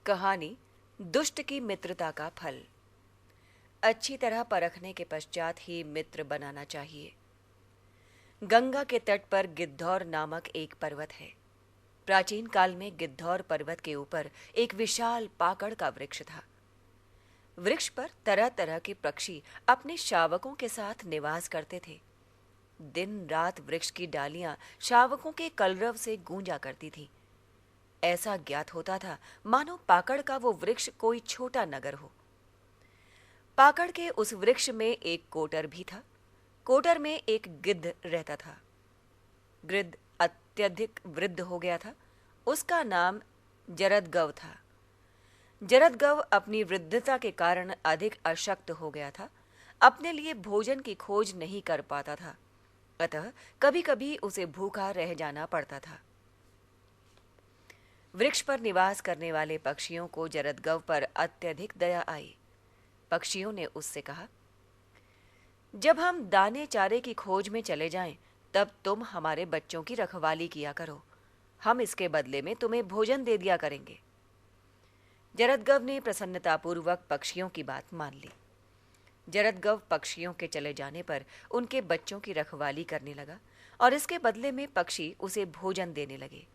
कहानी दुष्ट की मित्रता का फल। अच्छी तरह परखने के पश्चात ही मित्र बनाना चाहिए। गंगा के तट पर गिद्धौर नामक एक पर्वत है। प्राचीन काल में गिद्धौर पर्वत के ऊपर एक विशाल पाकड़ का वृक्ष था। वृक्ष पर तरह तरह के पक्षी अपने शावकों के साथ निवास करते थे। दिन रात वृक्ष की डालियां शावकों के कलरव से गूंजा करती थी। ऐसा ज्ञात होता था मानो पाकड़ का वो वृक्ष कोई छोटा नगर हो। पाकड़ के उस वृक्ष में एक कोटर भी था। कोटर में एक गिद्ध रहता था। गिद्ध अत्यधिक वृद्ध हो गया था। उसका नाम जरदगव था। जरदगव अपनी वृद्धता के कारण अधिक अशक्त हो गया था। अपने लिए भोजन की खोज नहीं कर पाता था, अतः कभी कभी उसे भूखा रह जाना पड़ता था। वृक्ष पर निवास करने वाले पक्षियों को जरदगव पर अत्यधिक दया आई। पक्षियों ने उससे कहा, जब हम दाने चारे की खोज में चले जाएं, तब तुम हमारे बच्चों की रखवाली किया करो। हम इसके बदले में तुम्हें भोजन दे दिया करेंगे। जरदगव ने प्रसन्नतापूर्वक पक्षियों की बात मान ली। जरदगव पक्षियों के चले जाने पर उनके बच्चों की रखवाली करने लगा और इसके बदले में पक्षी उसे भोजन देने लगे।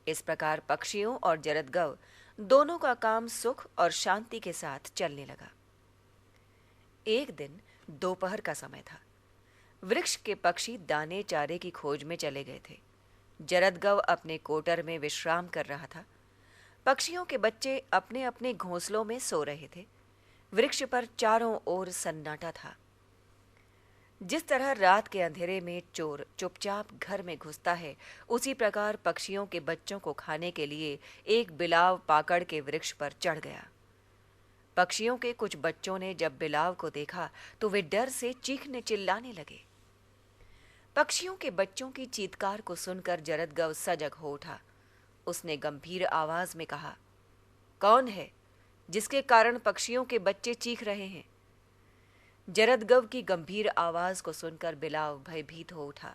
इस प्रकार पक्षियों और जरदगव दोनों का काम सुख और शांति के साथ चलने लगा। एक दिन दोपहर का समय था। वृक्ष के पक्षी दाने चारे की खोज में चले गए थे। जरदगव अपने कोटर में विश्राम कर रहा था। पक्षियों के बच्चे अपने अपने घोंसलों में सो रहे थे। वृक्ष पर चारों ओर सन्नाटा था। जिस तरह रात के अंधेरे में चोर चुपचाप घर में घुसता है, उसी प्रकार पक्षियों के बच्चों को खाने के लिए एक बिलाव पाकड़ के वृक्ष पर चढ़ गया। पक्षियों के कुछ बच्चों ने जब बिलाव को देखा तो वे डर से चीखने चिल्लाने लगे। पक्षियों के बच्चों की चीत्कार को सुनकर जरदगव सजग हो उठा। उसने गंभीर आवाज में कहा, कौन है जिसके कारण पक्षियों के बच्चे चीख रहे हैं? जरदगव की गंभीर आवाज को सुनकर बिलाव भयभीत हो उठा।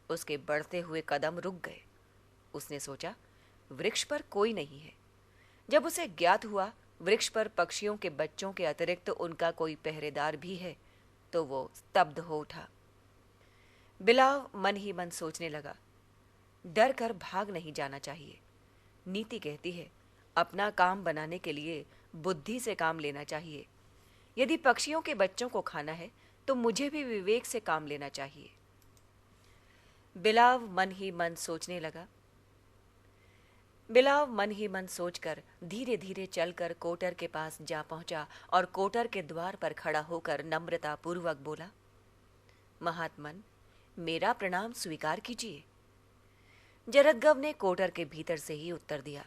उसके बढ़ते हुए कदम रुक गए। उसने सोचा, वृक्ष पर कोई नहीं है। जब उसे ज्ञात हुआ वृक्ष पर पक्षियों के बच्चों के अतिरिक्त उनका कोई पहरेदार भी है, तो वो स्तब्ध हो उठा। बिलाव मन ही मन सोचने लगा, डर कर भाग नहीं जाना चाहिए। नीति कहती है, अपना काम बनाने के लिए बुद्धि से काम लेना चाहिए। यदि पक्षियों के बच्चों को खाना है तो मुझे भी विवेक से काम लेना चाहिए। बिलाव मन ही मन सोचने लगा। बिलाव मन ही मन सोचकर धीरे धीरे चलकर कोटर के पास जा पहुंचा और कोटर के द्वार पर खड़ा होकर नम्रता पूर्वक बोला, महात्मन, मेरा प्रणाम स्वीकार कीजिए। जरदगव ने कोटर के भीतर से ही उत्तर दिया,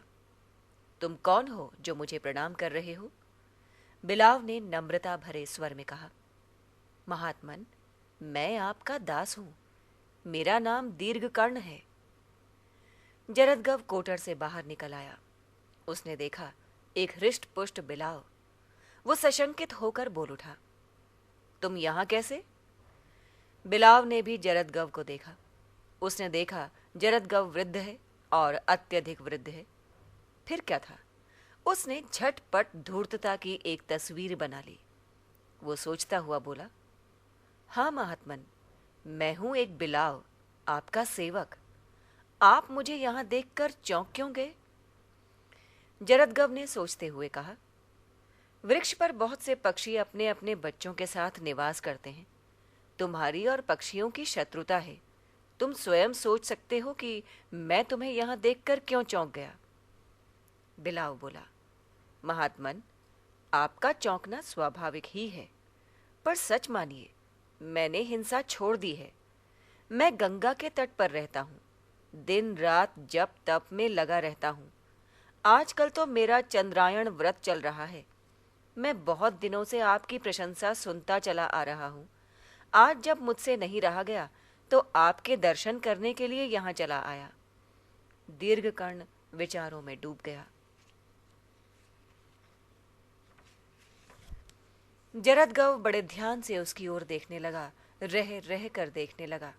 तुम कौन हो जो मुझे प्रणाम कर रहे हो? बिलाव ने नम्रता भरे स्वर में कहा, महात्मन, मैं आपका दास हूं। मेरा नाम दीर्घकर्ण है। जरदगव कोटर से बाहर निकल आया। उसने देखा एक हृष्ट पुष्ट बिलाव। वो सशंकित होकर बोल उठा, तुम यहां कैसे? बिलाव ने भी जरदगव को देखा। उसने देखा जरदगव वृद्ध है और अत्यधिक वृद्ध है। फिर क्या था? उसने झटपट धूर्तता की एक तस्वीर बना ली। वो सोचता हुआ बोला, हाँ महात्मन, मैं हूं एक बिलाव, आपका सेवक। आप मुझे यहां देखकर चौंक क्यों गए? जरदगव ने सोचते हुए कहा, वृक्ष पर बहुत से पक्षी अपने अपने बच्चों के साथ निवास करते हैं। तुम्हारी और पक्षियों की शत्रुता है। तुम स्वयं सोच सकते हो कि मैं तुम्हें यहां देखकर क्यों चौंक गया। बिलाव बोला, महात्मन, आपका चौंकना स्वाभाविक ही है, पर सच मानिए, मैंने हिंसा छोड़ दी है। मैं गंगा के तट पर रहता हूं। दिन रात जप तप में लगा रहता हूं। आजकल तो मेरा चंद्रायण व्रत चल रहा है। मैं बहुत दिनों से आपकी प्रशंसा सुनता चला आ रहा हूं। आज जब मुझसे नहीं रहा गया तो आपके दर्शन करने के लिए यहां चला आया। दीर्घकर्ण विचारों में डूब गया। जरदगव बड़े ध्यान से उसकी ओर देखने लगा, रह रह कर देखने लगा।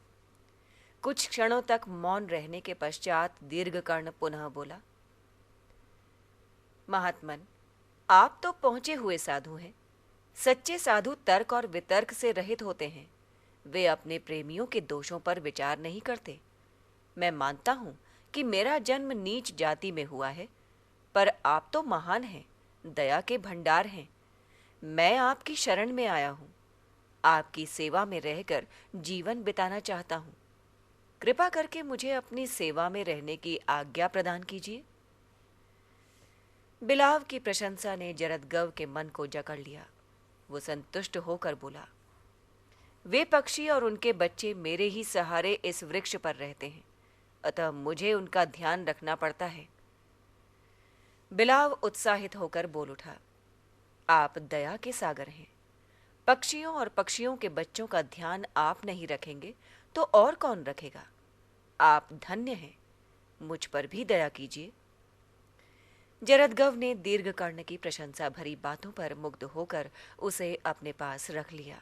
कुछ क्षणों तक मौन रहने के पश्चात दीर्घकर्ण पुनः बोला, महात्मन, आप तो पहुंचे हुए साधु हैं। सच्चे साधु तर्क और वितर्क से रहित होते हैं। वे अपने प्रेमियों के दोषों पर विचार नहीं करते। मैं मानता हूं कि मेरा जन्म नीच जाति में हुआ है, पर आप तो महान हैं, दया के भंडार हैं। मैं आपकी शरण में आया हूं। आपकी सेवा में रहकर जीवन बिताना चाहता हूं। कृपा करके मुझे अपनी सेवा में रहने की आज्ञा प्रदान कीजिए। बिलाव की प्रशंसा ने जरदगव के मन को जकड़ लिया। वो संतुष्ट होकर बोला, वे पक्षी और उनके बच्चे मेरे ही सहारे इस वृक्ष पर रहते हैं, अतः मुझे उनका ध्यान रखना पड़ता है। बिलाव उत्साहित होकर बोल उठा, आप दया के सागर हैं। पक्षियों और पक्षियों के बच्चों का ध्यान आप नहीं रखेंगे तो और कौन रखेगा? आप धन्य हैं। मुझ पर भी दया कीजिए। जरदगव ने दीर्घकर्ण की प्रशंसा भरी बातों पर मुग्ध होकर उसे अपने पास रख लिया।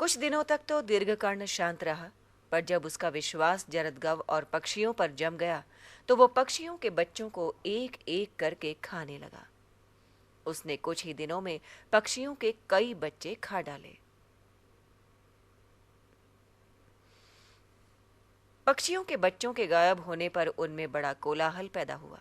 कुछ दिनों तक तो दीर्घकर्ण शांत रहा, पर जब उसका विश्वास जरदगव और पक्षियों पर जम गया तो वो पक्षियों के बच्चों को एक एक करके खाने लगा। उसने कुछ ही दिनों में पक्षियों के कई बच्चे खा डाले। पक्षियों के बच्चों के गायब होने पर उनमें बड़ा कोलाहल पैदा हुआ।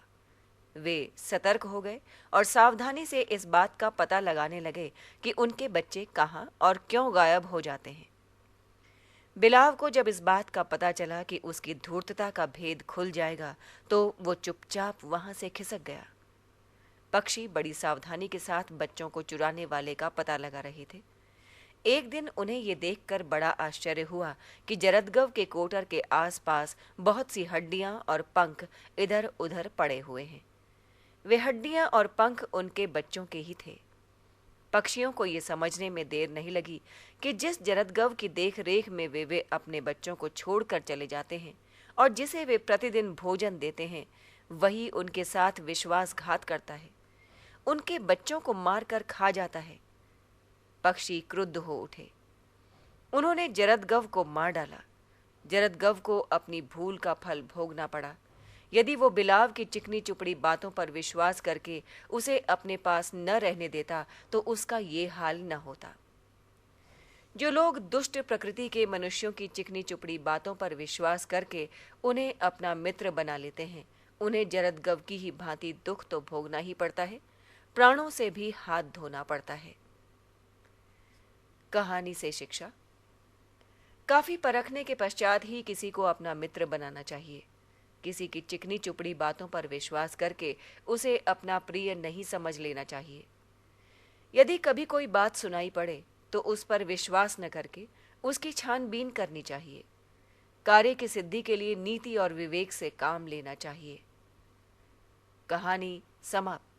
वे सतर्क हो गए और सावधानी से इस बात का पता लगाने लगे कि उनके बच्चे कहाँ और क्यों गायब हो जाते हैं। बिलाव को जब इस बात का पता चला कि उसकी धूर्तता का भेद खुल जाएगा तो वो चुपचाप वहां से खिसक गया। पक्षी बड़ी सावधानी के साथ बच्चों को चुराने वाले का पता लगा रहे थे। एक दिन उन्हें यह देखकर बड़ा आश्चर्य हुआ कि जरदगव के कोटर के आसपास बहुत सी हड्डियां और पंख इधर उधर पड़े हुए हैं। वे हड्डियां और पंख उनके बच्चों के ही थे। पक्षियों को यह समझने में देर नहीं लगी कि जिस जरदगव की देख रेख में वे अपने बच्चों को छोड़कर चले जाते हैं और जिसे वे प्रतिदिन भोजन देते हैं, वही उनके साथ विश्वासघात करता है, उनके बच्चों को मारकर खा जाता है। पक्षी क्रुद्ध हो उठे। उन्होंने जरदगव को मार डाला। जरदगव को अपनी भूल का फल भोगना पड़ा। यदि वो बिलाव की चिकनी चुपड़ी बातों पर विश्वास करके उसे अपने पास न रहने देता तो उसका ये हाल न होता। जो लोग दुष्ट प्रकृति के मनुष्यों की चिकनी चुपड़ी बातों पर विश्वास करके उन्हें अपना मित्र बना लेते हैं, उन्हें जरदगव की ही भांति दुख तो भोगना ही पड़ता है, प्राणों से भी हाथ धोना पड़ता है। कहानी से शिक्षा। काफी परखने के पश्चात ही किसी को अपना मित्र बनाना चाहिए। किसी की चिकनी चुपड़ी बातों पर विश्वास करके उसे अपना प्रिय नहीं समझ लेना चाहिए। यदि कभी कोई बात सुनाई पड़े तो उस पर विश्वास न करके उसकी छानबीन करनी चाहिए। कार्य की सिद्धि के लिए नीति और विवेक से काम लेना चाहिए। कहानी समाप्त।